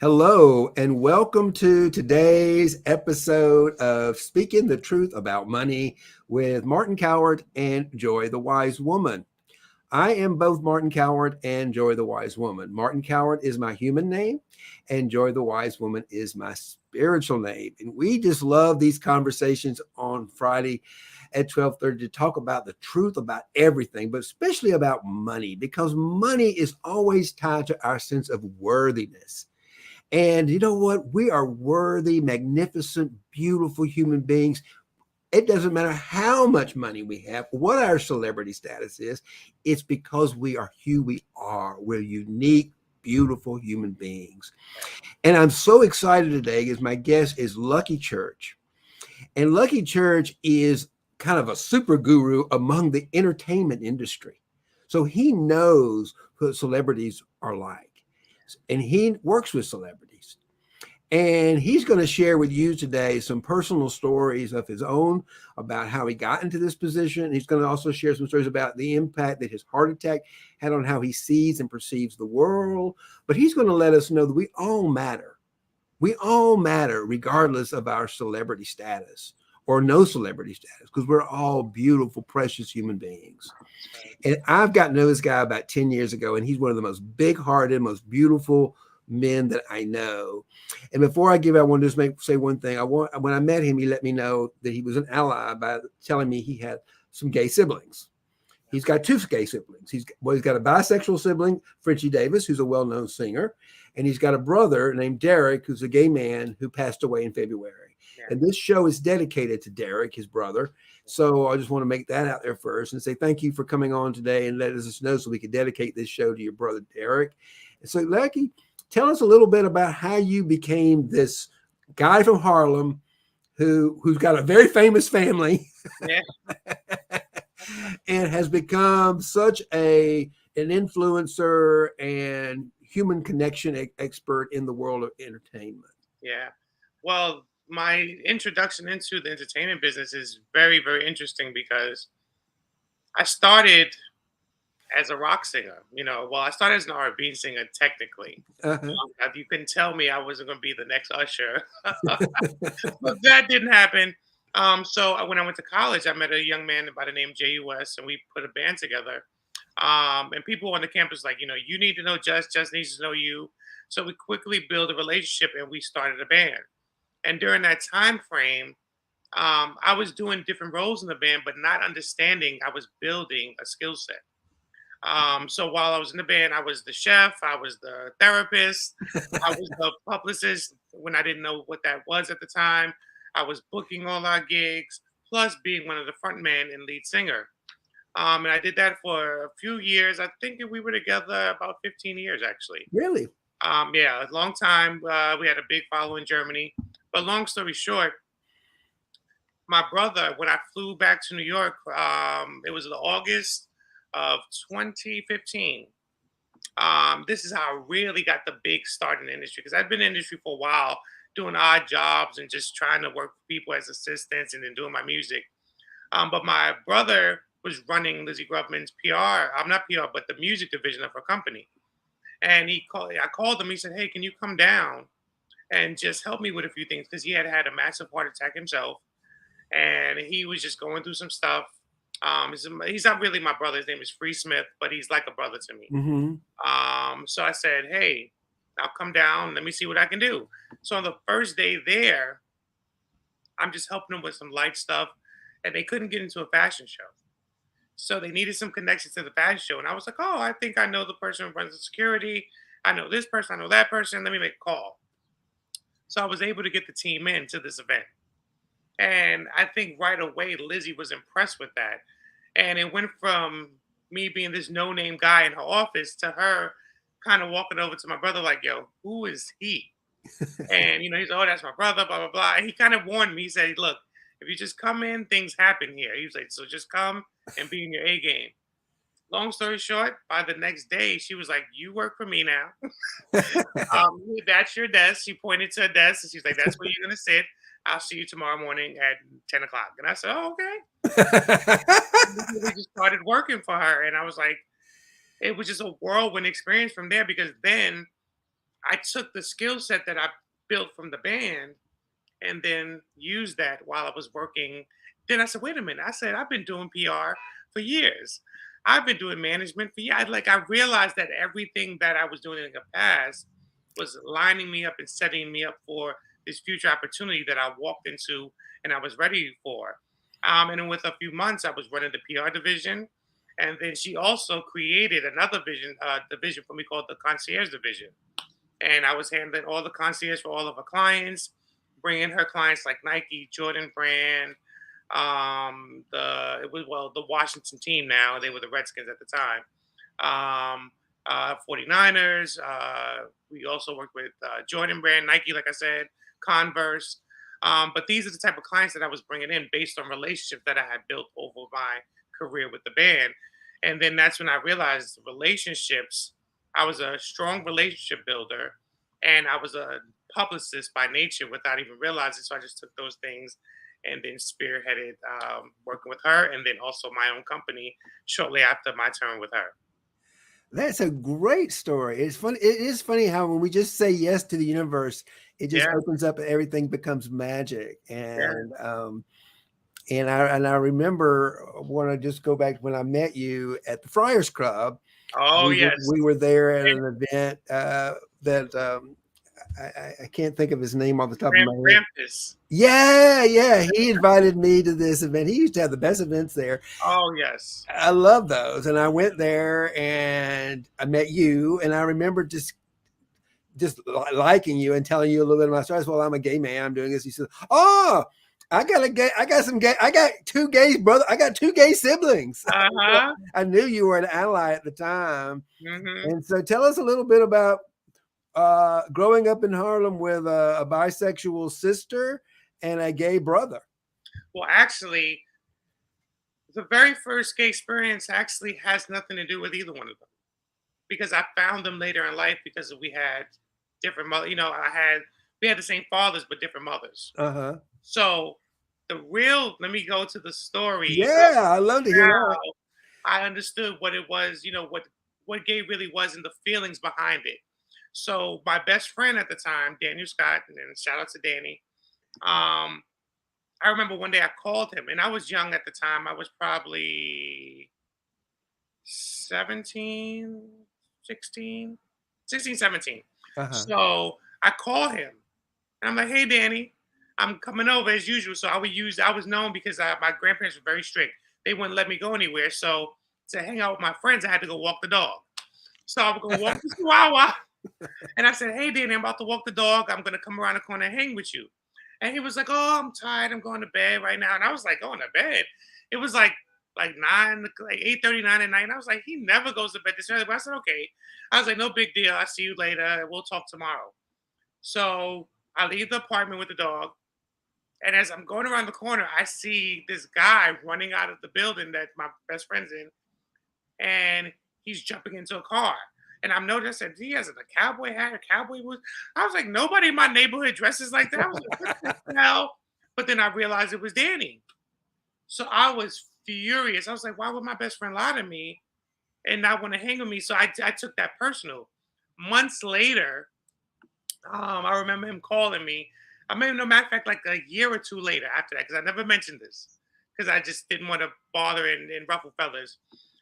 Hello, and welcome to today's episode of Speaking the Truth About Money with Martin Coward and Joy the Wise Woman. I am both Martin Coward and Joy the Wise Woman. Martin Coward is my human name, and Joy the Wise Woman is my spiritual name. And we just love these conversations on Friday at 12:30 to talk about the truth about everything, but especially about money, because money is always tied to our sense of worthiness. And you know what? We are worthy, magnificent, beautiful human beings. It doesn't matter how much money we have, what our celebrity status is. It's because we are who we are. We're unique, beautiful human beings. And I'm so excited today because my guest is Lucky Church. And Lucky Church is kind of a super guru among the entertainment industry. So he knows what celebrities are like. And he works with celebrities. And he's going to share with you today some personal stories of his own about how he got into this position. He's going to also share some stories about the impact that his heart attack had on how he sees and perceives the world. But he's going to let us know that we all matter. We all matter regardless of our celebrity status or no celebrity status, because we're all beautiful, precious human beings. And I've gotten to know this guy about 10 years ago, and he's one of the most big-hearted, most beautiful men that I know. And before I give it, I want to just say one thing. When I met him, he let me know that he was an ally by telling me he had some gay siblings. He's got two gay siblings. He's got a bisexual sibling, Frenchie Davis, who's a well-known singer, and he's got a brother named Derrick, who's a gay man who passed away in February. Yeah. And this show is dedicated to Derrick, his brother. So I just want to make that out there first and say thank you for coming on today and letting us know so we could dedicate this show to your brother, Derrick. And so, Lucky, tell us a little bit about how you became this guy from Harlem who's got a very famous family. Yeah. And has become such an influencer and human connection expert in the world of entertainment. Yeah. Well, my introduction into the entertainment business is very, very interesting because I started as a rock singer. I started as an R&B singer technically. If you can tell me I wasn't going to be the next Usher, but that didn't happen. So when I went to college, I met a young man by the name JUS, and we put a band together. And people on the campus you need to know Just needs to know you. So we quickly built a relationship, and we started a band. And during that time frame, I was doing different roles in the band, but not understanding I was building a skill set. So while I was in the band, I was the chef, I was the therapist, I was the publicist when I didn't know what that was at the time. I was booking all our gigs, plus being one of the front men and lead singer. And I did that for a few years. I think we were together about 15 years, actually. Really? Yeah, a long time. We had a big following in Germany. But long story short, my brother, when I flew back to New York, it was in August of 2015. This is how I really got the big start in the industry, because I've been in the industry for a while, doing odd jobs and just trying to work for people as assistants and then doing my music. But my brother was running Lizzie Grubman's PR. I'm not PR, but the music division of her company. And I called him. He said, "Hey, can you come down and just help me with a few things?" Because he had had a massive heart attack himself, and he was just going through some stuff. He's not really my brother. His name is Free Smith, but he's like a brother to me. So I said, "Hey, I'll come down. Let me see what I can do." So on the first day there, I'm just helping them with some light stuff, and they couldn't get into a fashion show. So they needed some connections to the fashion show. And I was like, "Oh, I think I know the person who runs the security. I know this person. I know that person. Let me make a call." So I was able to get the team in to this event. And I think right away, Lizzie was impressed with that. And it went from me being this no name guy in her office to her kind of walking over to my brother, like, "Yo, who is he?" And, he's, "Oh, that's my brother, blah, blah, blah." And he kind of warned me. He said, "Look, if you just come in, things happen here." He was like, "So just come and be in your A game." Long story short, by the next day, she was like, "You work for me now." That's your desk. She pointed to a desk and she's like, "That's where you're going to sit. I'll see you tomorrow morning at 10 o'clock." And I said, "Oh, okay." We just started working for her. And I was like, it was just a whirlwind experience from there, because then I took the skill set that I built from the band and then used that while I was working. Then I said, wait a minute. I said, I've been doing PR for years. I've been doing management for years. I realized that everything that I was doing in the past was lining me up and setting me up for this future opportunity that I walked into and I was ready for. And then with a few months, I was running the PR division. And then she also created another division for me called the concierge division, and I was handling all the concierge for all of her clients, bringing her clients like Nike, Jordan Brand, the Washington team now. They were the Redskins at the time. 49ers. We also worked with Jordan Brand, Nike, like I said, Converse. But these are the type of clients that I was bringing in based on relationships that I had built over my career with the band. And then that's when I realized relationships. I was a strong relationship builder, and I was a publicist by nature without even realizing. So I just took those things and then spearheaded working with her, and then also my own company shortly after my turn with her. That's a great story. It's funny. It is funny how when we just say yes to the universe, it just Yeah, opens up and everything becomes magic. yeah. And I remember when I just go back when I met you at the Friars Club. Oh yes, We were there at an event that I can't think of his name off the top of my head. Krampus. Yeah, yeah. He invited me to this event. He used to have the best events there. Oh yes. I love those. And I went there and I met you. And I remember just liking you and telling you a little bit of my story. I said, well, I'm a gay man. I'm doing this. He said, oh, I got two gay brothers. I got two gay siblings. Uh huh. I knew you were an ally at the time. Hmm. And so tell us a little bit about growing up in Harlem with a bisexual sister and a gay brother. Well, actually, the very first gay experience actually has nothing to do with either one of them because I found them later in life because we had different mother. We had the same fathers but different mothers. Uh-huh. So let me go to the story of Yeah, I love to hear how that. I understood what it was, what gay really was and the feelings behind it. So my best friend at the time, Daniel Scott, and then shout out to Danny. Um, I remember one day I called him, and I was young at the time. I was probably 17, 16, 16, 17. Uh-huh. So I called him, and I'm like, "Hey, Danny, I'm coming over as usual." So I was known because my grandparents were very strict. They wouldn't let me go anywhere. So to hang out with my friends, I had to go walk the dog. So I would go walk the chihuahua. And I said, "Hey, Danny, I'm about to walk the dog. I'm gonna come around the corner and hang with you." And he was like, "Oh, I'm tired. I'm going to bed right now." And I was like, "Going to bed?" It was like 8:39 at night. And I was like, "He never goes to bed this early." But I said, "Okay." I was like, "No big deal. I'll see you later. We'll talk tomorrow." So I leave the apartment with the dog. And as I'm going around the corner, I see this guy running out of the building that my best friend's in, and he's jumping into a car. And I'm noticing he has a cowboy hat, a cowboy boots. I was like, nobody in my neighborhood dresses like that. I was like, what the hell? But then I realized it was Danny. So I was furious. I was like, why would my best friend lie to me and not want to hang with me? So I took that personal. Months later, I remember him calling me. I mean, no matter of fact, like a year or two later after that, because I never mentioned this, because I just didn't want to bother and ruffle feathers.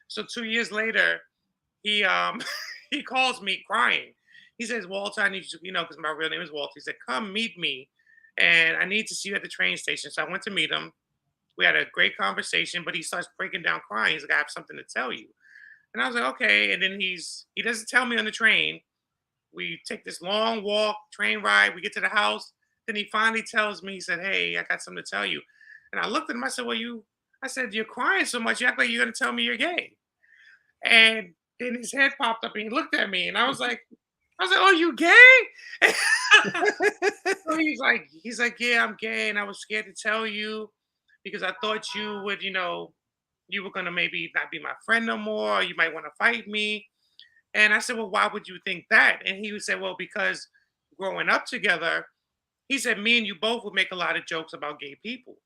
So 2 years later, he he calls me crying. He says, "Walter, I need you, because my real name is Walter." He said, "Come meet me, and I need to see you at the train station." So I went to meet him. We had a great conversation, but he starts breaking down crying. He's like, "I have something to tell you," and I was like, "Okay." And then he doesn't tell me on the train. We take this long walk, train ride. We get to the house. Then he finally tells me, he said, "Hey, I got something to tell you." And I looked at him. I said, I said, "You're crying so much. You act like you're going to tell me you're gay." And then his head popped up and he looked at me and I was like, "Oh, you gay?" So he's like, "Yeah, I'm gay. And I was scared to tell you because I thought you would, you were going to maybe not be my friend no more. Or you might want to fight me." And I said, "Well, why would you think that?" And he would say, "Well, because growing up together," he said, "me and you both would make a lot of jokes about gay people."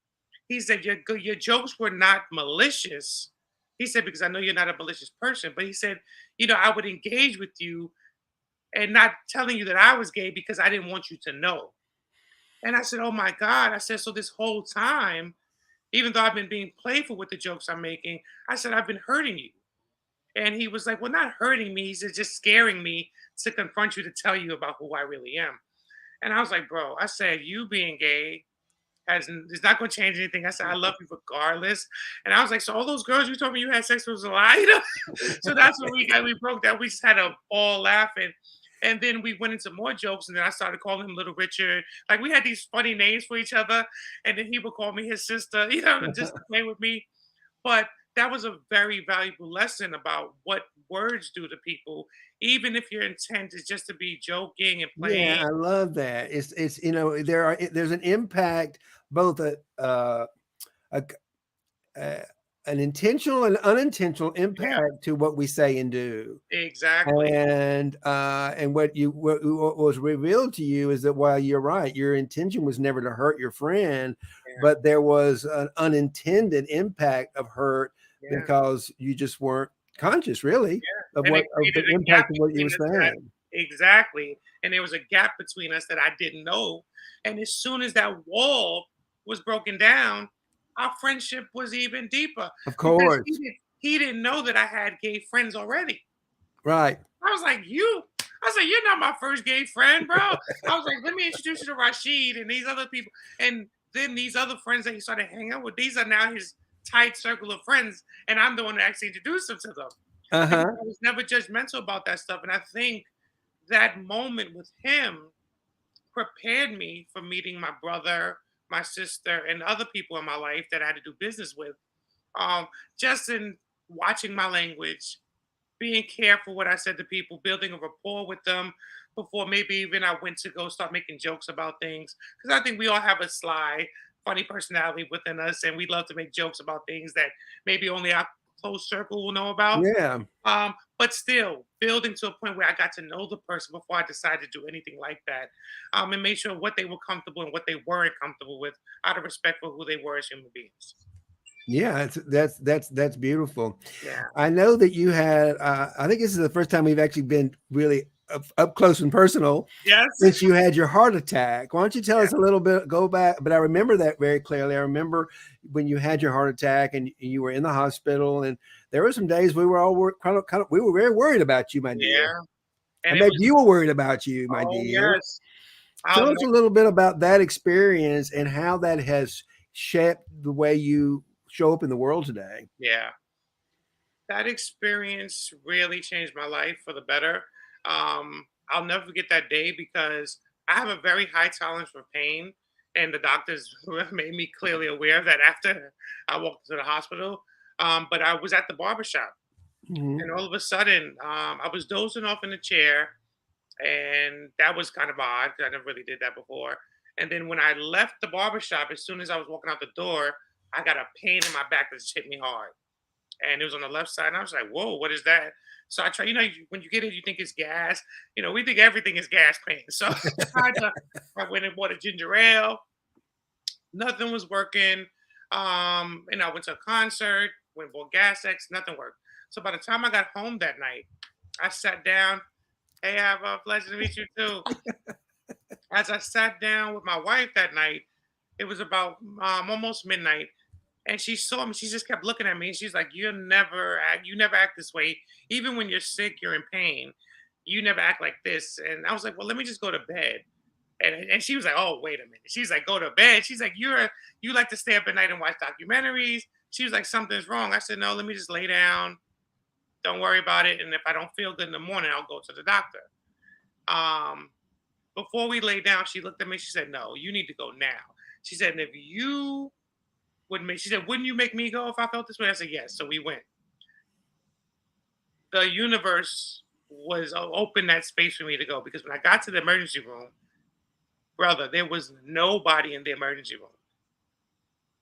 He said, your jokes were not malicious." He said, "Because I know you're not a malicious person." But he said, "I would engage with you and not telling you that I was gay because I didn't want you to know. And I said, oh my God. I said, so this whole time, even though I've been being playful with the jokes I'm making, I said, I've been hurting you. And he was like, well, not hurting me. He said, just scaring me to confront you to tell you about who I really am. And I was like, bro, I said, you being gay is not going to change anything. I said, I love you regardless. And I was like, so all those girls you told me you had sex with was a lie? You know? So that's when we broke that. We just had a ball laughing. And then we went into more jokes, and then I started calling him Little Richard. Like we had these funny names for each other, and then he would call me his sister, you know, just to play with me. But that was a very valuable lesson about what words do to people, even if your intent is just to be joking and Yeah, playing. I love that. It's there's an impact, both a uh, an intentional and unintentional Yeah, impact to what we say and do. exactly. And what was revealed to you is that while you're right, your intention was never to hurt your friend, Yeah, but there was an unintended impact of hurt yeah, because you just weren't conscious, really, yeah. And it of the created a gap impact of what you were between us that saying. exactly. And there was a gap between us that I didn't know. And as soon as that wall was broken down, our friendship was even deeper Of because course, he didn't know that I had gay friends already. right. I was like, you? I was like, you're not my first gay friend, bro. I was like, let me introduce you to Rashid and these other people. And then these other friends that he started hanging out with, these are now his tight circle of friends. And I'm the one that actually introduced him to them because Uh-huh. I was never judgmental about that stuff. And I think that moment with him prepared me for meeting my brother, my sister, and other people in my life that I had to do business with. Just in watching my language, being careful what I said to people, building a rapport with them before maybe even I went to go start making jokes about things. Because I think we all have a sly, funny personality within us, and we love to make jokes about things that maybe only our close circle will know about. Yeah. But still, building to a point where I got to know the person before I decided to do anything like that, and make sure what they were comfortable and what they weren't comfortable with, out of respect for who they were as human beings. Yeah, that's beautiful. Yeah. I know that you had, I think this is the first time we've actually been really up close and personal Yes. since you had your heart attack. Why don't you tell Yeah. us a little bit, go back? But I remember that very clearly. I remember when you had your heart attack and you were in the hospital, and there were some days we were all we were very worried about you, my dear. Yeah. I And it bet was, you were worried about you, my oh dear. yes. I'll Tell us never, a little bit about that experience and how that has shaped the way you show up in the world today. yeah. That experience really changed my life for the better. I'll never forget that day because I have a very high tolerance for pain, and the doctors made me clearly aware of that after I walked into the hospital. But I was at the barbershop, Mhm. and all of a sudden, I was dozing off in the chair, and that was kind of odd 'cause I never really did that before. And then when I left the barbershop, as soon as I was walking out the door, I got a pain in my back that just hit me hard, and it was on the left side. And I was like, "Whoa, what is that?" So I try, when you get it, you think it's gas. We think everything is gas pain. So I went and bought a ginger ale. Nothing was working. And I went to a concert, went and bought gas X. Nothing worked. So by the time I got home that night, I sat down. Hey, I have a pleasure to meet you too. As I sat down with my wife that night, it was about almost midnight, and she saw me. She just kept looking at me, and she's like, You never act this way. Even when you're sick, you're in pain. You never act like this." And I was like, "Well, let me just go to bed." And she was like, "Oh, wait a minute." She's like, "Go to bed." She's like, You like to stay up at night and watch documentaries." She was like, "Something's wrong." I said, "No, let me just lay down. Don't worry about it. And if I don't feel good in the morning, I'll go to the doctor." Um, Before we lay down, she looked at me. She said, "No, you need to go now." She said, "And if you she said, wouldn't you make me go if I felt this way?" I said, "Yes." So we went. The universe was open that space for me to go because when I got to the emergency room, brother, there was nobody in the emergency room.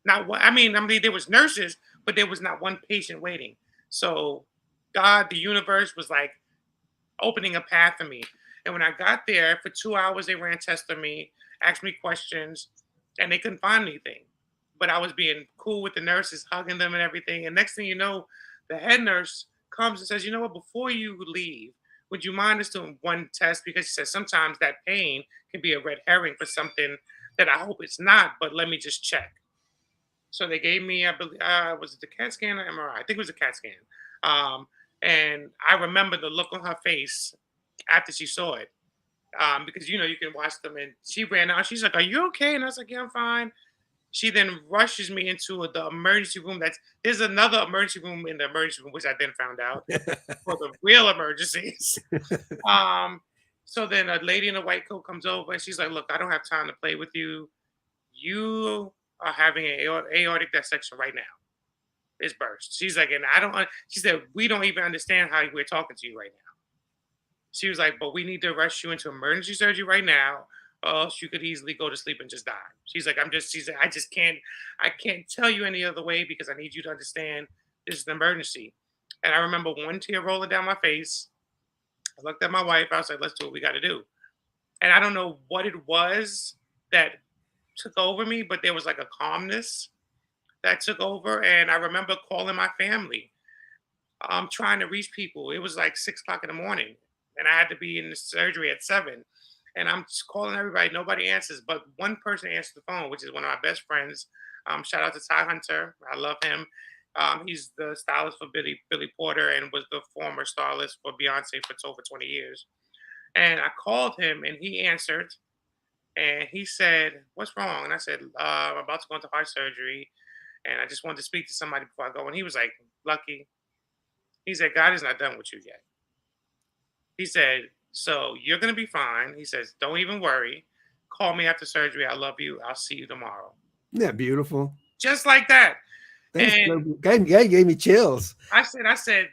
Not one. I mean, there was nurses, but there was not one patient waiting. So God, the universe was like opening a path for me. And when I got there for 2 hours, they ran tests on me, asked me questions, and they couldn't find anything. But I was being cool with the nurses, hugging them and everything. And next thing you know, the head nurse comes and says, "You know what? Before you leave, would you mind us doing one test? Because she said sometimes that pain can be a red herring for something that I hope it's not, but let me just check. So they gave me, I believe, was it the CAT scan or MRI? I think it was a CAT scan. Um, and I remember the look on her face after she saw it. Because you can watch them, and she ran out. She's like, "Are you okay?" And I was like, "Yeah, I'm fine." She then rushes me into the emergency room. There's another emergency room in the emergency room, which I then found out for the real emergencies. Um, so then a lady in a white coat comes over and she's like, "Look, I don't have time to play with you. You are having an aortic dissection right now. It's burst." She's like, and I don't. She said, "We don't even understand how we're talking to you right now." She was like, "But we need to rush you into emergency surgery right now, or else you could easily go to sleep and just die." She's like, she's like, I can't tell you any other way because I need you to understand this is an emergency." And I remember one tear rolling down my face. I looked at my wife. I was like, "Let's do what we got to do." And I don't know what it was that took over me, but there was like a calmness that took over. And I remember calling my family. I'm trying to reach people. It was like 6 o'clock in the morning, and I had to be in the surgery at 7. And I'm just calling everybody. Nobody answers, but one person answered the phone, which is one of my best friends. Shout out to Ty Hunter. I love him. He's the stylist for Billy Porter and was the former stylist for Beyonce for over 20 years. And I called him, and he answered, and he said, "What's wrong?" And I said, "I'm about to go into heart surgery, and I just wanted to speak to somebody before I go." And he was like, "Lucky." He said, "God is not done with you yet." He said, "So you're going to be fine." He says, "Don't even worry. Call me after surgery. I love you. I'll see you tomorrow." Yeah, beautiful. Just like that. Thanks. And Gave me chills. I said,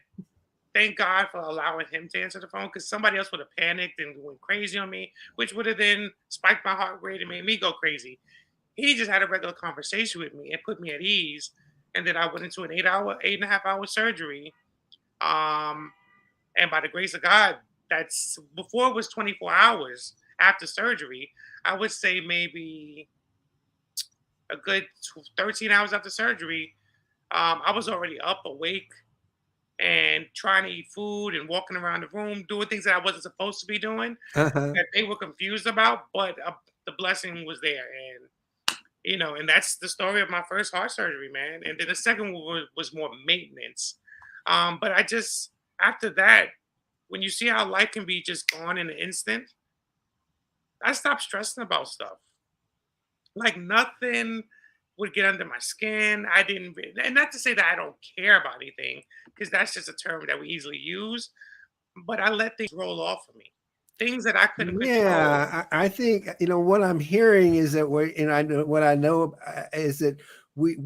thank God for allowing him to answer the phone because somebody else would have panicked and went crazy on me, which would have then spiked my heart rate and made me go crazy. He just had a regular conversation with me and put me at ease. And then I went into an 8.5 hour surgery. Um, and by the grace of God, that's before it was 24 hours after surgery. I would say maybe a good 13 hours after surgery. I was already up, awake, and trying to eat food and walking around the room, doing things that I wasn't supposed to be doing Uh-huh. that they were confused about. But the blessing was there, and that's the story of my first heart surgery, man. And then the second one was more maintenance. But I just after that, when you see how life can be just gone in an instant, I stopped stressing about stuff. Like nothing would get under my skin. I didn't, and not to say that I don't care about anything, because that's just a term that we easily use. But I let things roll off of me, things that I couldn't control. Yeah, I think what I'm hearing is that what I know is that we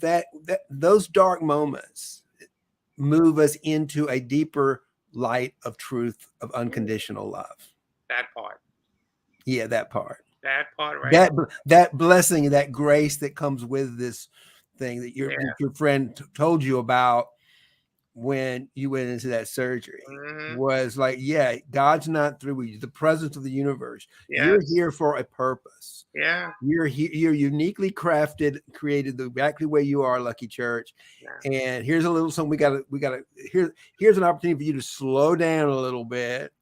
that those dark moments move us into a deeper light of truth of unconditional love. That part, Yeah, that part. that part, right? That blessing, that grace that comes with this thing that Yeah. your friend told you about when you went into that surgery Hmm. was like, yeah, God's not through with you. The presence of the universe. You're Yes. here for a purpose. Yeah. You're uniquely crafted, created the exactly way you are, Lucky Church. Yeah. And here's a little something here's an opportunity for you to slow down a little bit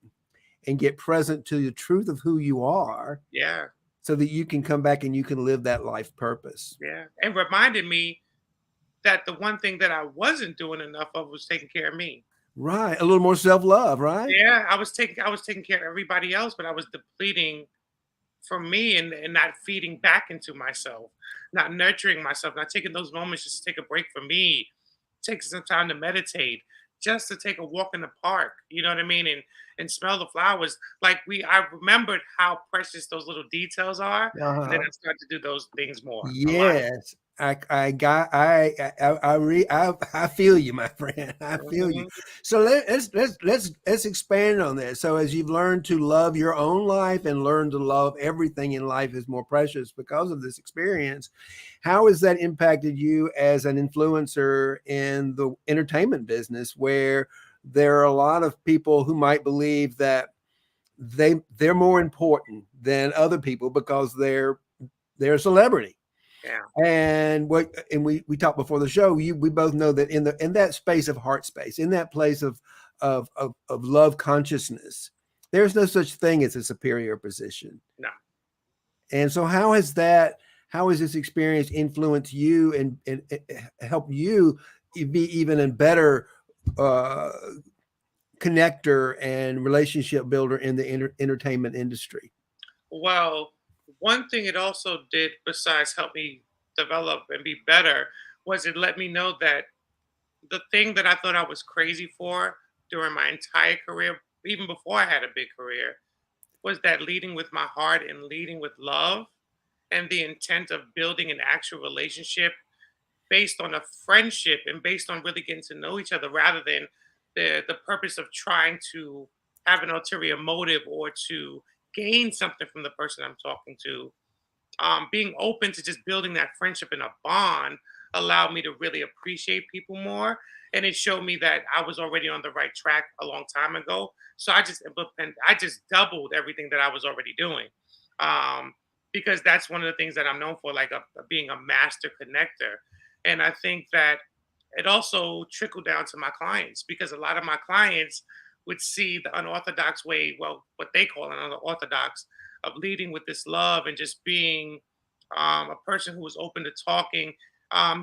and get present to the truth of who you are Yeah. so that you can come back and you can live that life purpose. Yeah. And reminded me that the one thing that I wasn't doing enough of was taking care of me. Right. A little more self-love, right? Yeah, I was taking care of everybody else, but I was depleting from me and not feeding back into myself, not nurturing myself, not taking those moments just to take a break from me, taking some time to meditate, just to take a walk in the park, you know what I mean? And smell the flowers. I remembered how precious those little details are. And then Uh-huh. I started to do those things more. A lot. Yes. I feel you, my friend. I feel you. Mhm. So let's expand on this. So as you've learned to love your own life and learn to love everything in life is more precious because of this experience, how has that impacted you as an influencer in the entertainment business, where there are a lot of people who might believe that they're more important than other people because they're a celebrity? Yeah. And we talked before the show. We both know that in that space of heart space, in that place of of love consciousness. There's no such thing as a superior position. No. And so how has this experience influenced you and help you be even a better uh, connector and relationship builder in the entertainment industry? Well, one thing it also did besides help me develop and be better was it let me know that the thing that I thought I was crazy for during my entire career, even before I had a big career, was that leading with my heart and leading with love and the intent of building an actual relationship based on a friendship and based on really getting to know each other rather than the purpose of trying to have an ulterior motive or to gain something from the person I'm talking to. Being open to just building that friendship and a bond allowed me to really appreciate people more. And it showed me that I was already on the right track a long time ago. So I just doubled everything that I was already doing. Um, because that's one of the things that I'm known for, like being a master connector. And I think that it also trickled down to my clients because a lot of my clients would see the unorthodox way, well, what they call an unorthodox of leading with this love and just being a person who was open to talking.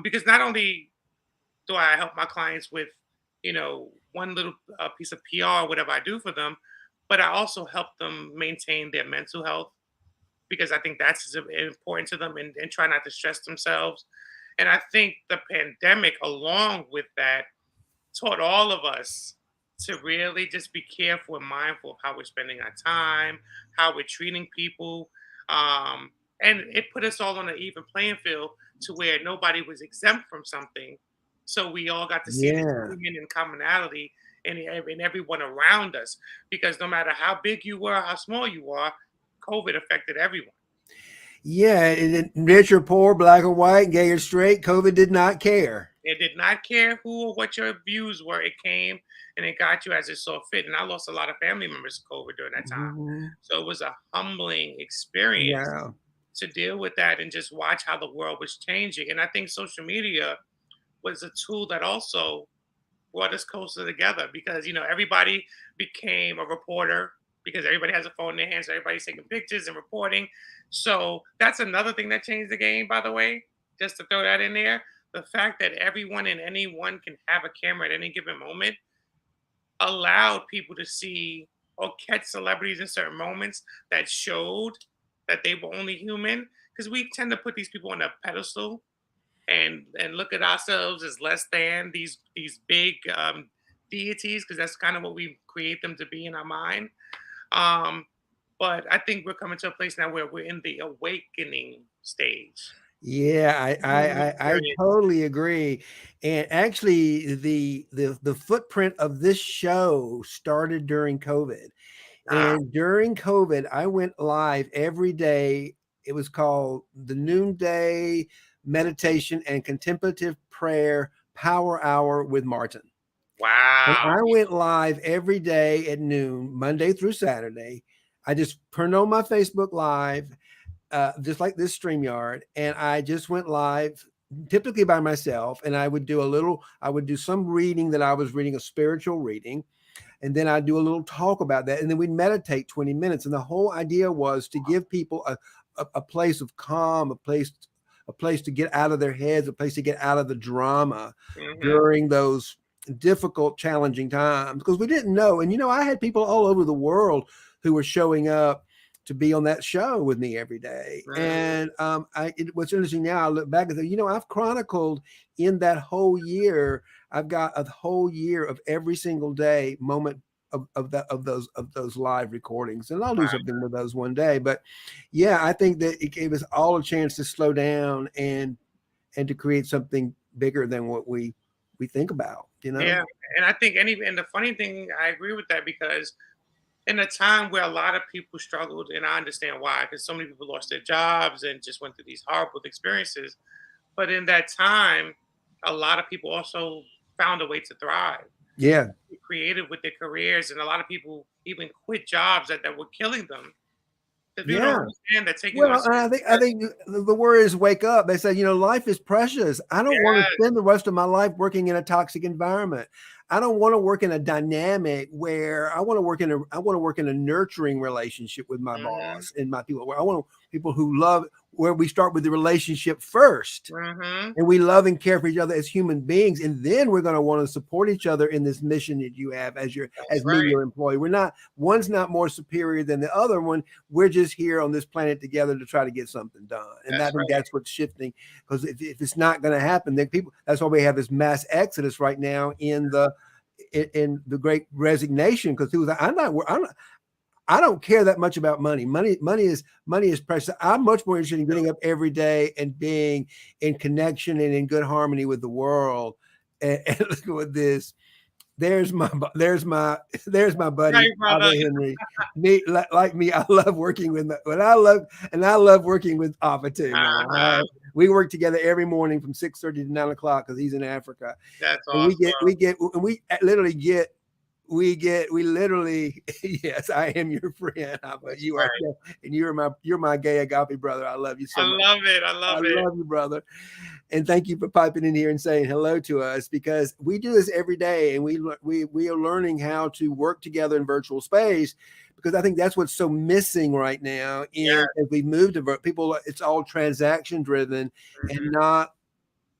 Because not only do I help my clients with, one little piece of PR, whatever I do for them, but I also help them maintain their mental health because I think that's important to them and try not to stress themselves. And I think the pandemic, along with that, taught all of us to really just be careful and mindful of how we're spending our time, how we're treating people. Um, and it put us all on an even playing field to where nobody was exempt from something. So we all got to see the Yeah. human and commonality in everyone around us. Because no matter how big you were, how small you are, COVID affected everyone. Yeah, and rich or poor, black or white, gay or straight, COVID did not care. It did not care who or what your views were. It came and it got you as it saw fit. And I lost a lot of family members to COVID during that time. Mhm. So it was a humbling experience Yeah. to deal with that and just watch how the world was changing. And I think social media was a tool that also brought us closer together because, everybody became a reporter because everybody has a phone in their hands. So everybody's taking pictures and reporting. So that's another thing that changed the game, by the way, just to throw that in there. The fact that everyone and anyone can have a camera at any given moment allowed people to see or catch celebrities in certain moments that showed that they were only human. Because we tend to put these people on a pedestal and look at ourselves as less than these big deities, because that's kind of what we create them to be in our mind. Um, but I think we're coming to a place now where we're in the awakening stage. Yeah, Human I experience. totally agree. And actually, the footprint of this show started during COVID. Ah, And during COVID, I went live every day. It was called the Noonday Meditation and Contemplative Prayer Power Hour with Martin. And wow. I went live every day at noon, Monday through Saturday. I just turned on my Facebook Live, just like this StreamYard, and I just went live typically by myself. And I would do some reading that I was reading, a spiritual reading, and then I'd do a little talk about that, and then we'd meditate 20 minutes. And the whole idea was to give people a place of calm, a place to get out of their heads, a place to get out of the drama Hmm. during those difficult, challenging times, because we didn't know. And I had people all over the world who were showing up to be on that show with me every day. And what's interesting now, I look back and say, I've chronicled in that whole year. I've got a whole year of every single day moment of those live recordings, and I'll do something with those one day. But yeah, I think that it gave us all a chance to slow down and to create something bigger than what we think about. Yeah, and I think and the funny thing, I agree with that because in a time where a lot of people struggled, and I understand why, because so many people lost their jobs and just went through these horrible experiences. But in that time, a lot of people also found a way to thrive, Yeah. be creative with their careers, and a lot of people even quit jobs that were killing them. Because people don't Yeah. understand that taking on Well, certain I think the word is wake up. They say, life is precious. I don't want to yes, spend the rest of my life working in a toxic environment. I don't want to work in a dynamic where I want to work in a nurturing relationship with my Mm-hmm. boss and my people. Where I want people who love, where we start with the relationship first, Mm-hmm. and we love and care for each other as human beings, and then we're going to want to support each other in this mission that you have That's as me, right. your employee. We're not, one's not more superior than the other one. We're just here on this planet together to try to get something done, and I That's think right. that's what's shifting. Because if it's not going to happen, then people, that's why we have this mass exodus right now in the great resignation, because people say, I don't care that much about money. Money is precious. I'm much more interested in getting up every day and being in connection and in good harmony with the world. And look at this. There's my buddy, Right, brother. Abba Henry. Me, like me, I love working with I love working with Abba too. Now Uh-huh. we work together every morning from 6:30 to 9 o'clock because he's in Africa, That's and awesome. we literally get we literally yes, I am your friend, but That's you are, right. and you're my gay agape brother. I love you I so much. love it. I I love it. love you, brother. And thank you for piping in here and saying hello to us, because we do this every day, and we are learning how to work together in virtual space, because I think that's what's so missing right now Yeah. is as we move to people, it's all transaction driven and Mm-hmm. not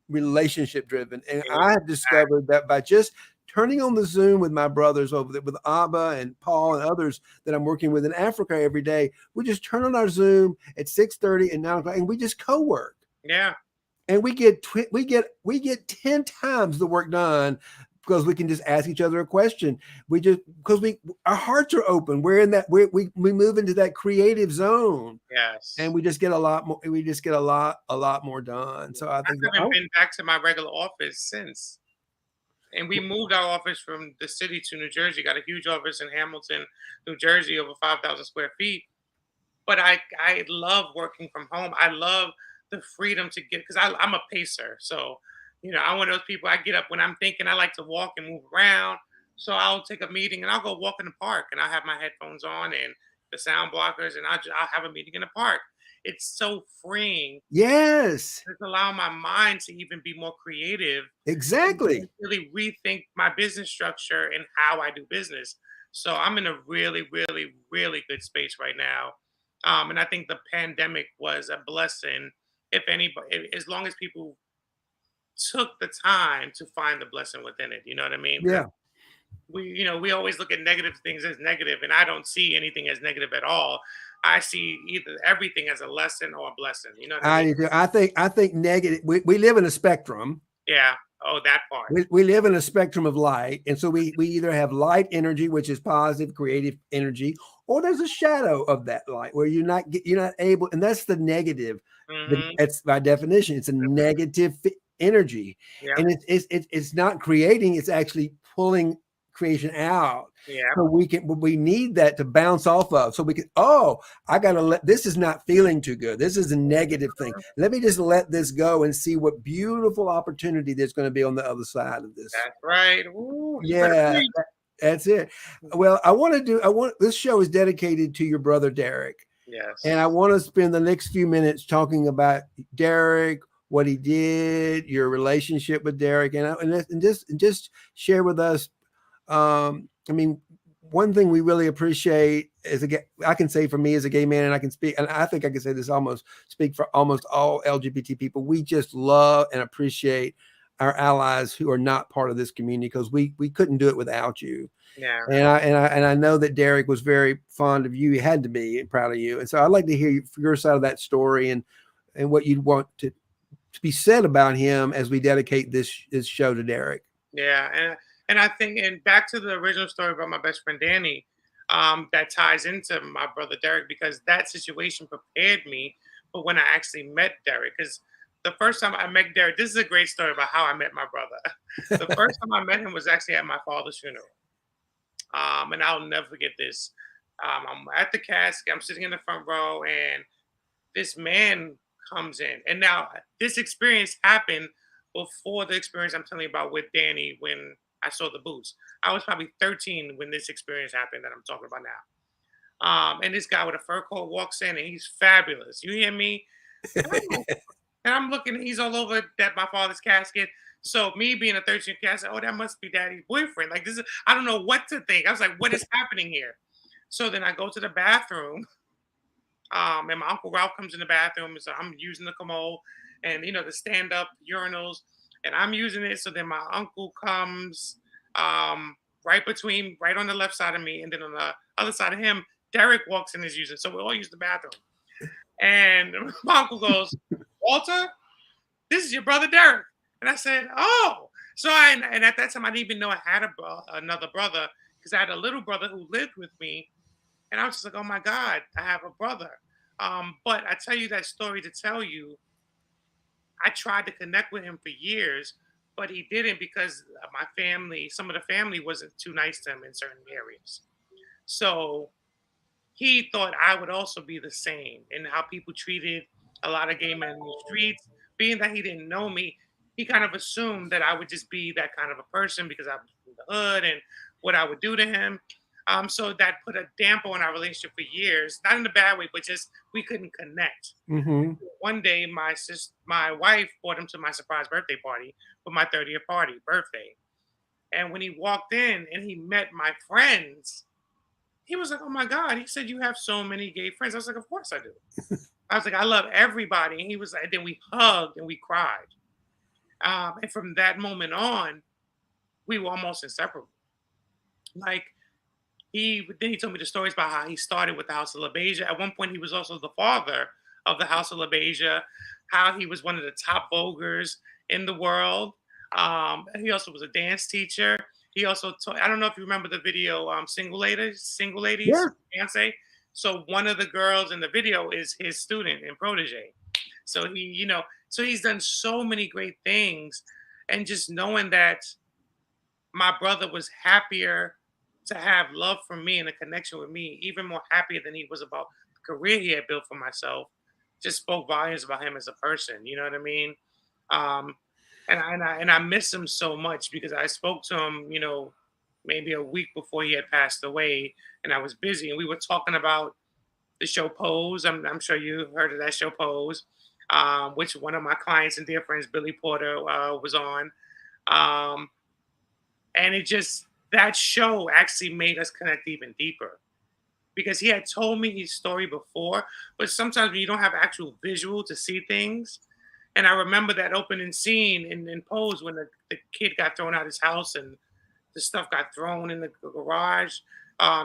relationship driven. And I have Exactly. discovered that by just turning on the Zoom with my brothers over there, with Abba and Paul and others that I'm working with in Africa every day, we just turn on our Zoom at 6:30 and 9 o'clock, and we just co-work. Yeah. And we get 10 times the work done, because we can just ask each other a question. We just, because we our hearts are open. We're in that, we move into that creative zone, and Yes. we just get a lot more, a lot more done. So I I think that, haven't been back to my regular office since. And we moved our office from the city to New Jersey. Got a huge office in Hamilton, New Jersey, over 5,000 square feet. But I love working from home. I love the freedom to get, because I'm a pacer. So, I'm one of those people. I get up when I'm thinking. I like to walk and move around. So I'll take a meeting and I'll go walk in the park, and I'll have my headphones on and the sound blockers, and I'll have a meeting in the park. It's so freeing. yes, It's allowing my mind to even be more creative and exactly. really rethink my business structure and how I do business. So I'm in a really, really, really good space right now. And I think the pandemic was a blessing. If anybody, as long as people took the time to find the blessing within it, you know what I mean? Because Yeah. we always look at negative things as negative, and I don't see anything as negative at all. I see either everything as a lesson or a blessing. You know what I mean? I think negative, we live in a spectrum. Yeah. Oh, that part. We live in a spectrum of light. And so we either have light energy, which is positive, creative energy, or there's a shadow of that light where you're not able, and that's the negative. Hmm. That's by definition, it's a negative energy. Yeah. And it's not creating, it's actually pulling creation out. Yeah. So we need that to bounce off of. So we can, oh, I gotta this is not feeling too good. This is a negative thing. Let me just let this go and see what beautiful opportunity there's going to be on the other side of this. That's right. Ooh, you better Yeah, preach. that's it. Well, this show is dedicated to your brother Derrick. And I Yes. want to spend the next few minutes talking about Derrick, what he did, your relationship with Derrick, and just share with us. I mean, one thing we really appreciate as I can say for me as a gay man, and I can speak, and I think I can say this speak for almost all LGBT people. We just love and appreciate our allies who are not part of this community, because we couldn't do it without you. Yeah. And I know that Derrick was very fond of you. He had to be proud of you. And so I'd like to hear your side of that story, and what you'd want to be said about him as we dedicate this show to Derrick. Yeah. And I think, and back to the original story about my best friend Danny, that ties into my brother Derrick, because that situation prepared me for when I actually met Derrick. Because the first time I met Derrick, this is a great story about how I met my brother. The first time I met him was actually at my father's funeral. And I'll never forget this. I'm at the casket, I'm sitting in the front row, and this man comes in. And now this experience happened before the experience I'm telling you about with Danny when I saw the boots. I was probably 13 when this experience happened that I'm talking about now. And this guy with a fur coat walks in, and he's fabulous. You hear me? And I'm, and I'm looking, he's all over that my father's casket. So me being a 13 kid, I said, "Oh, that must be daddy's boyfriend." Like this is, I don't know what to think. I was like, "What is happening here?" So then I go to the bathroom, and my uncle Ralph comes in the bathroom, so I'm using the commode, and the stand-up urinals, and I'm using it. So then my uncle comes, right on the left side of me, and then on the other side of him, Derrick walks in and is using. So we all use the bathroom, and my uncle goes, "Walter, this is your brother Derrick." And I said, "Oh." So and at that time I didn't even know I had another brother, because I had a little brother who lived with me, and I was just like, "Oh my God, I have a brother." But I tell you that story to tell you, I tried to connect with him for years, but he didn't, because my family, some of the family wasn't too nice to him in certain areas. So he thought I would also be the same, and how people treated a lot of gay men in the streets. Being that he didn't know me, he kind of assumed that I would just be that kind of a person because I was from the hood and what I would do to him. So that put a damper on our relationship for years, not in a bad way, but just we couldn't connect. Mm-hmm. One day, my wife brought him to my surprise birthday party for my 30th birthday. And when he walked in and he met my friends, he was like, "Oh my God." He said, "You have so many gay friends." I was like, "Of course I do." I was like, "I love everybody." And he was like, then we hugged and we cried. And from that moment on, we were almost inseparable. Like he told me the stories about how he started with the House of LaBeIJA. At one point, he was also the father of the House of LaBeIJA, how he was one of the top voguers in the world. He also was a dance teacher. He also taught, I don't know if you remember the video, Single Ladies, Yeah. Beyonce. So one of the girls in the video is his student and protege. So so he's done so many great things. And just knowing that my brother was happier to have love for me and a connection with me, even more happier than he was about the career he had built for myself, just spoke volumes about him as a person. You know what I mean? Um, and I miss him so much, because I spoke to him, maybe a week before he had passed away, and I was busy, and we were talking about the show Pose. I'm sure you heard of that show Pose, which one of my clients and dear friends, Billy Porter, was on. Um, and it just, that show actually made us connect even deeper, because he had told me his story before, but sometimes when you don't have actual visual to see things. And I remember that opening scene in Pose when the kid got thrown out his house and the stuff got thrown in the garage.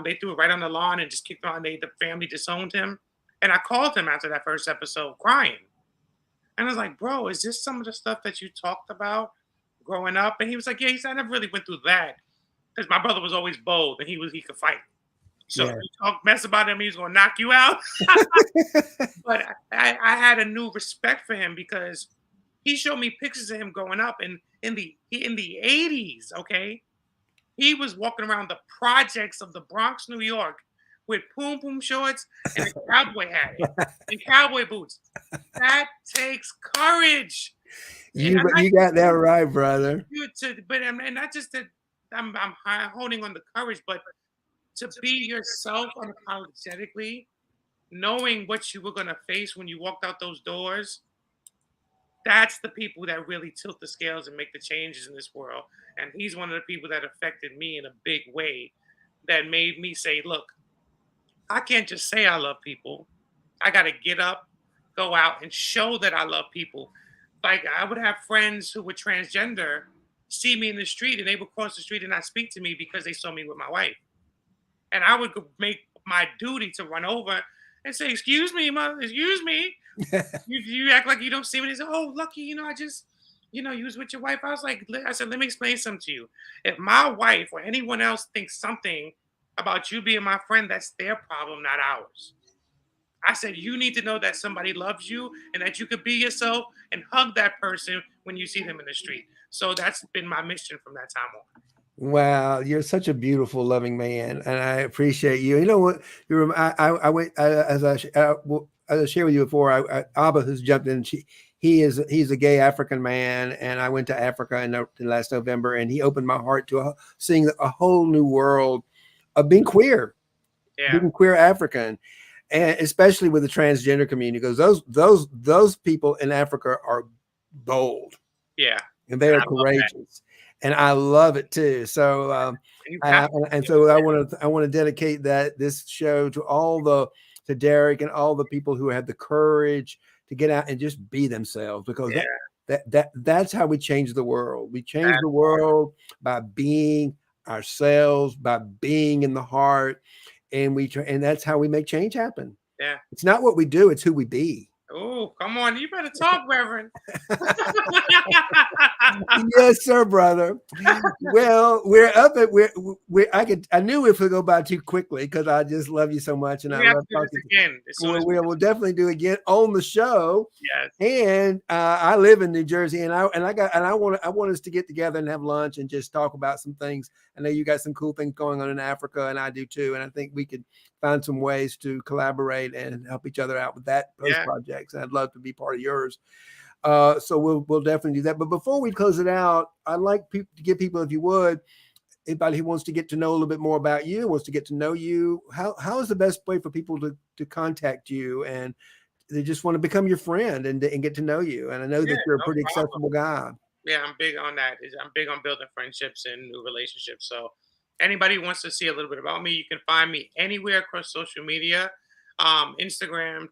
They threw it right on the lawn and just kicked on. The family disowned him. And I called him after that first episode crying. And I was like, "Bro, is this some of the stuff that you talked about growing up?" And he was like, "Yeah." He said, "I never really went through that, because my brother was always bold and he could fight. So if Yeah. you talk mess about him, he's gonna knock you out." But I had a new respect for him, because he showed me pictures of him growing up in the 80s. Okay, he was walking around the projects of the Bronx, New York, with poom poom shorts and a cowboy hat and cowboy boots. That takes courage. And I'm not You got that right, brother. you to, but and not just that holding on the courage, but to be yourself unapologetically, knowing what you were going to face when you walked out those doors. That's the people that really tilt the scales and make the changes in this world. And he's one of the people that affected me in a big way, that made me say, "Look, I can't just say I love people. I got to get up, go out, and show that I love people." Like, I would have friends who were transgender see me in the street, and they would cross the street and not speak to me because they saw me with my wife. And I would make my duty to run over and say, "Excuse me, mother, excuse me. You act like you don't see me." They say, "Oh, Lucky, I just, you was with your wife." I was like, I said, "Let me explain something to you. If my wife or anyone else thinks something about you being my friend, that's their problem, not ours." I said, "You need to know that somebody loves you and that you could be yourself and hug that person when you see them in the street." So that's been my mission from that time on. Wow, you're such a beautiful, loving man, and I appreciate you. You know what? I went as I shared with you before. Abba, who's jumped in, he's a gay African man, and I went to Africa in last November, and he opened my heart to seeing a whole new world of being queer, Yeah. being queer African, and especially with the transgender community, because those people in Africa are bold. Yeah. and they And are I love that. courageous, and I love it too. So, And you have and to. so I want to dedicate this show to to Derrick and all the people who had the courage to get out and just be themselves, because Yeah, that's how we change the world. We change that the part. world by being ourselves, by being in the heart, and and that's how we make change happen. Yeah. It's not what we do; it's who we be. Oh, come on. You better talk, Reverend. Yes, sir, brother. Well, we're up at I knew if we go by too quickly because I just love you so much and I We have to love do this talking to you. again as soon as we We'll definitely do it again on the show. Yes. And I live in New Jersey, and I want us to get together and have lunch and just talk about some things. I know you got some cool things going on in Africa, and I do too. And I think we could find some ways to collaborate and help each other out with those Yeah. projects. And I'd love to be part of yours. So we'll definitely do that. But before we close it out, I'd like to give people, if you would, anybody who wants to get to know a little bit more about you, wants to get to know you, how is the best way for people to contact you and they just want to become your friend and get to know you? And I know Yeah, that you're a no pretty problem. accessible guy. Yeah, I'm big on that. I'm big on building friendships and new relationships. So anybody who wants to see a little bit about me, you can find me anywhere across social media, Instagram,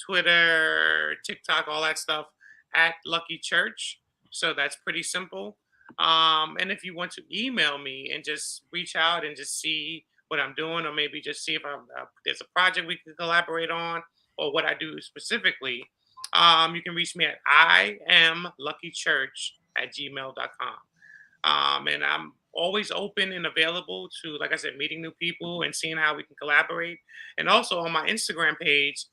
Twitter, TikTok, all that stuff at Lucky Church. So that's pretty simple. And if you want to email me and just reach out and just see what I'm doing, or maybe just see if there's a project we can collaborate on, or what I do specifically, you can reach me at iamluckychurch@gmail.com. And I'm always open and available to, like I said, meeting new people and seeing how we can collaborate. And also on my Instagram page,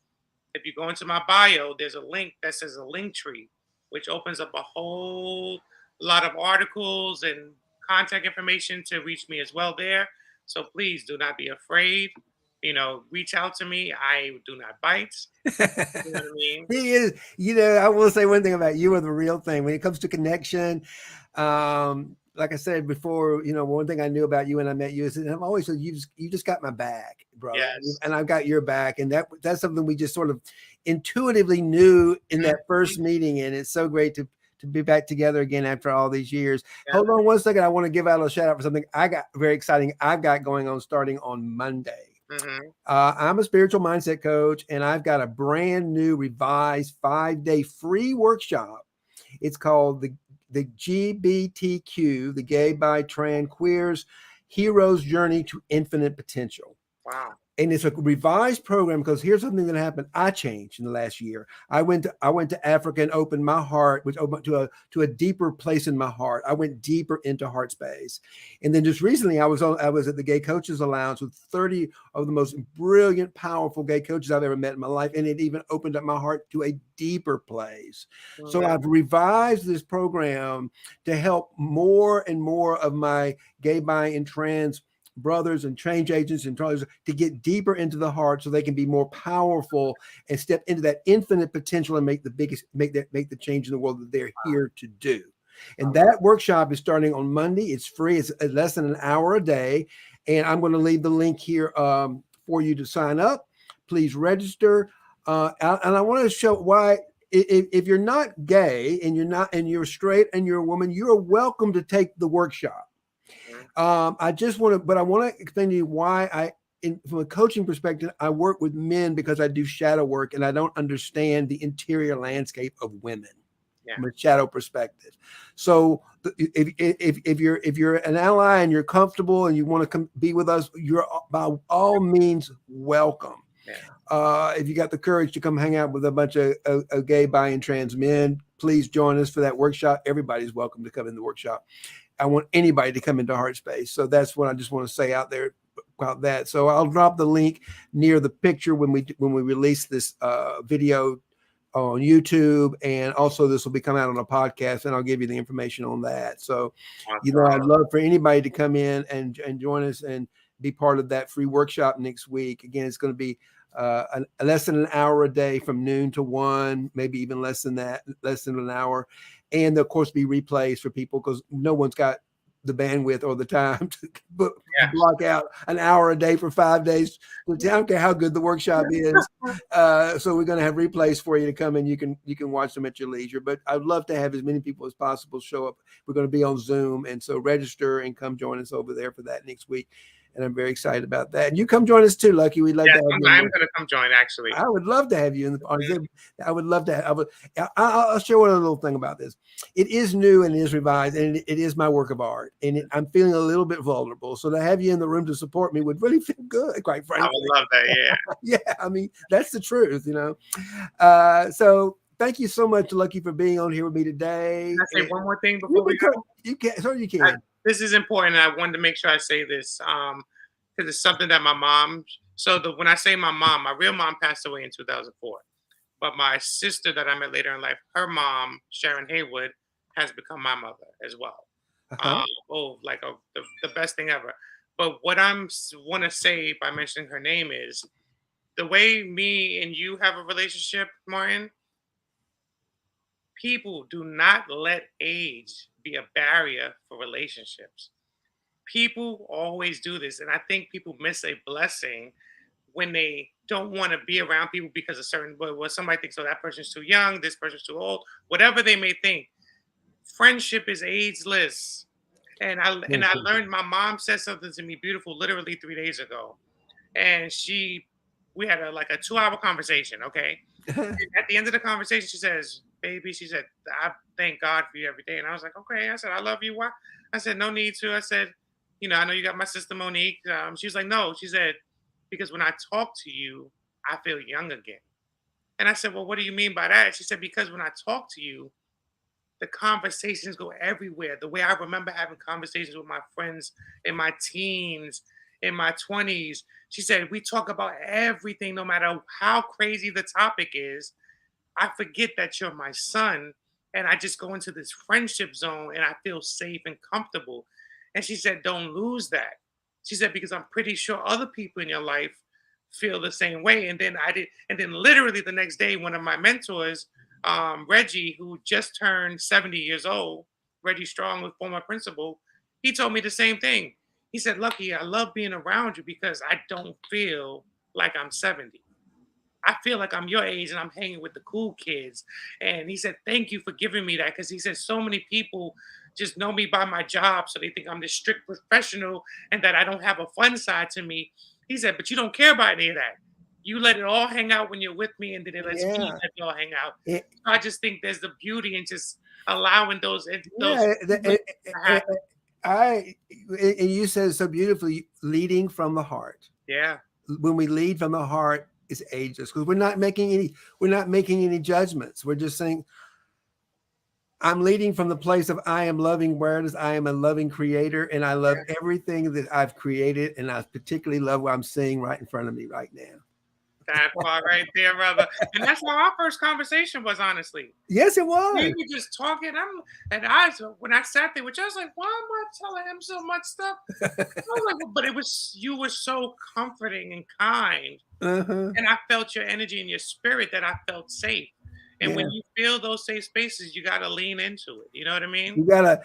if you go into my bio, there's a link that says a link tree, which opens up a whole lot of articles and contact information to reach me as well there. So please do not be afraid. Reach out to me. I do not bite. You know what I mean? He is, I will say one thing about you are the real thing when it comes to connection. Like I said before, one thing I knew about you when I met you is that I've always said you just got my back, brother, Yes. and I've got your back, and that's something we just sort of intuitively knew in that first meeting, and it's so great to be back together again after all these years. Yeah. Hold on one second. I want to give out a shout out for something I got very exciting. I've got going on starting on Monday. I'm a spiritual mindset coach, and I've got a brand new revised 5-day free workshop. It's called the GBTQ, the Gay, Bi, Trans, Queers Hero's Journey to Infinite Potential. Wow. And it's a revised program because here's something that happened. I changed in the last year. I went to Africa and opened my heart, which opened to a deeper place in my heart. I went deeper into heart space. And then just recently I was at the Gay Coaches Alliance with 30 of the most brilliant, powerful gay coaches I've ever met in my life. And it even opened up my heart to a deeper place. So I've revised this program to help more and more of my gay, bi, and trans brothers and change agents and brothers to get deeper into the heart so they can be more powerful and step into that infinite potential and make the change in the world that they're here to do. And that workshop is starting on Monday. It's free. It's less than an hour a day. And I'm going to leave the link here for you to sign up. Please register. And I want to show why if you're not gay and you're straight and you're a woman, you're welcome to take the workshop. I want to explain to you why from a coaching perspective, I work with men because I do shadow work and I don't understand the interior landscape of women from a shadow perspective. So if you're an ally and you're comfortable and you want to come be with us, you're by all means welcome. If you got the courage to come hang out with a bunch of gay, bi, and trans men, please join us for that workshop. Everybody's welcome to come in the workshop. I want anybody to come into heart space. So that's what I just want to say out there about that. So I'll drop the link near the picture when we release this video on YouTube, and also this will be coming out on a podcast, and I'll give you the information on that. So, I'd love for anybody to come in and join us and be part of that free workshop next week. Again, it's going to be less than an hour a day from noon to 1, maybe even less than that, less than an hour. And of course be replays for people because no one's got the bandwidth or the time to Yeah. block out an hour a day for 5 days. I don't care how good the workshop is. So we're going to have replays for you to come and you can watch them at your leisure. But I'd love to have as many people as possible show up. We're going to be on Zoom, and so register and come join us over there for that next week. And I'm very excited about that. And you come join us too, Lucky. We'd love to have you. I'm going to come join, actually. I would love to have you in the. I would love to. I'll share one little thing about this. It is new and it is revised, and it is my work of art. And I'm feeling a little bit vulnerable. So to have you in the room to support me would really feel good, quite frankly. I would love that. Yeah. Yeah. I mean, that's the truth, So thank you so much, Lucky, for being on here with me today. Can I say one more thing before we go? You can. So you can. This is important. I wanted to make sure I say this because it's something that my mom. So when I say my mom, my real mom passed away in 2004, but my sister that I met later in life, her mom, Sharon Haywood, has become my mother as well. The best thing ever. But what I'm want to say by mentioning her name is the way me and you have a relationship, Martin. People do not let age be a barrier for relationships. People always do this, and I think people miss a blessing when they don't want to be around people because of certain. Well, somebody thinks, "Oh, that person's too young. This person's too old." Whatever they may think, friendship is ageless. And I learned. My mom said something to me beautiful, literally 3 days ago, and we had a 2-hour conversation. Okay, and at the end of the conversation, she says, "Baby," she said, "I thank God for you every day." And I was like, "Okay." I said, "I love you." Why? I said, "No need to." I said, "I know you got my sister Monique." She was like, "No." She said, "Because when I talk to you, I feel young again." And I said, "Well, what do you mean by that?" She said, "Because when I talk to you, the conversations go everywhere. The way I remember having conversations with my friends in my teens, in my 20s." She said, "We talk about everything, no matter how crazy the topic is. I forget that you're my son, and I just go into this friendship zone and I feel safe and comfortable." And she said, "Don't lose that." She said, "Because I'm pretty sure other people in your life feel the same way." And then literally the next day, one of my mentors, Reggie, who just turned 70 years old, Reggie Strong, was former principal, he told me the same thing. He said, "Lucky, I love being around you because I don't feel like I'm 70. I feel like I'm your age and I'm hanging with the cool kids." And he said, "Thank you for giving me that." Because he said so many people just know me by my job. So they think I'm this strict professional and that I don't have a fun side to me. He said, "But you don't care about any of that. You let it all hang out when you're with me, and then it lets me let it all hang out." So I just think there's the beauty in just allowing those. And you said it so beautifully, leading from the heart. Yeah. When we lead from the heart, is ageless, because we're not making any judgments. We're just saying, I'm leading from the place of I am loving awareness. I am a loving creator, and I love everything that I've created, and I particularly love what I'm seeing right in front of me right now. That part right there, brother. And that's how our first conversation was, honestly. Yes, it was. We were just talking. When I sat there, which I was like, "Why am I telling him so much stuff?" I was like, "But you were so comforting and kind." And I felt your energy and your spirit that I felt safe. And when you feel those safe spaces, you got to lean into it. You know what I mean? You gotta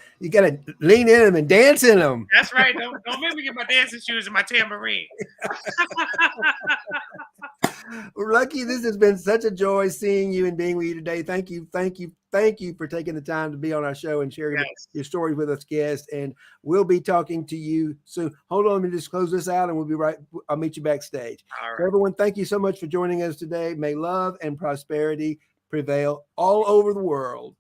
lean in them and dance in them. That's right. Don't make me get my dancing shoes and my tambourine. Lucky, this has been such a joy seeing you and being with you today. Thank you for taking the time to be on our show and sharing your stories with us, guests. And we'll be talking to you soon. Hold on, let me just close this out, and we'll be right. I'll meet you backstage. All right. So everyone, thank you so much for joining us today. May love and prosperity prevail all over the world.